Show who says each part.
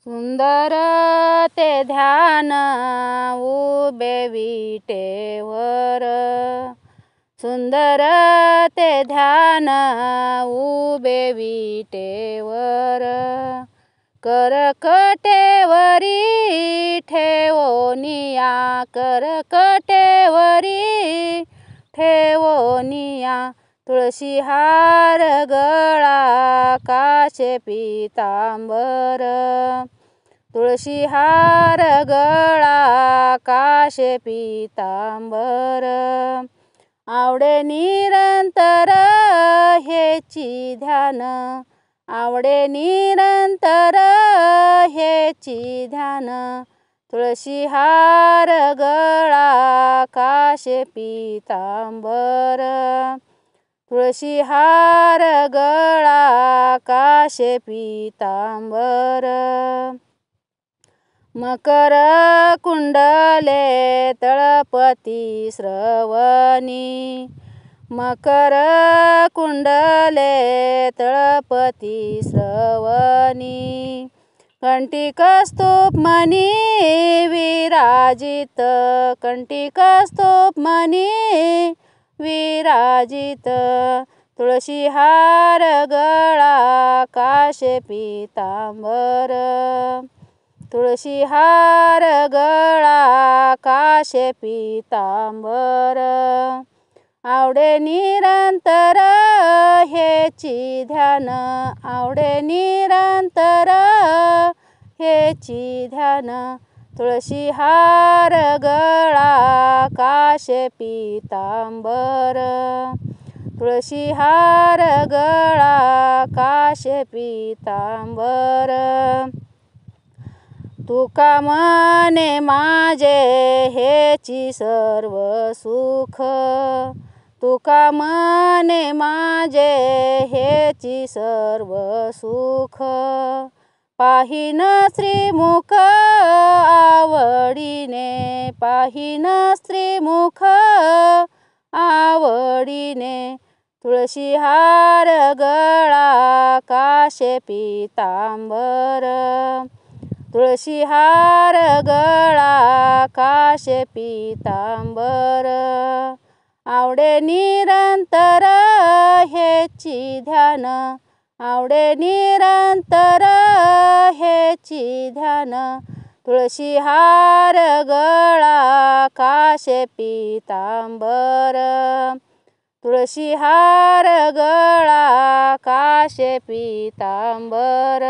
Speaker 1: सुंदर ते ध्यान उभे विटेवर, सुंदर ते ध्यान उभे विटेवर, करकटेवरी ठेवोनिया, करकटेवरी ठेवोनिया, तुळशी हार गळा काशे पीतांबर, तुळशी हार गळा काशे पीतांबर, आवडे निरंतर हेची ध्यान, आवडे निरंतर हेची ध्यान, तुळशी हार गळा काशे पीतांबर, तुळशी हार गळा काशे पीतांबर, मकर कुंडले तळपती श्रवणी, मकर कुंडले तळपती श्रवणी, कंटिक स्तूप मणी विराजित, कंटिक स्तूप मणी विराजित, तुळशी हार गळा काशे पीतांबर, तुळशी हार गळा काशे पीतांबर, आवडे निरंतर हेची ध्यान, आवडे निरंतर हेची ध्यान, तुळशी हार गळा काशे पीतांबर, तुळशी हार गळा काशे पीतांबर, तुका म्हणे माझे हेची सर्व सुख, तुका म्हणे माझे हेची सर्व सुख, पाहिन श्रीमुख आवडीने, पाहिन श्रीमुख आवडीने, तुळशी हार गळा काशे पीतांबर, तुळशी हार गळा काशे पीतांबर, आवडे निरंतर हेची ध्यान, आवडे निरंतर हेची ध्यान, तुळशी हार गळा काशे पीतांबर, तुळशी हार गळा काशे पीतांबर.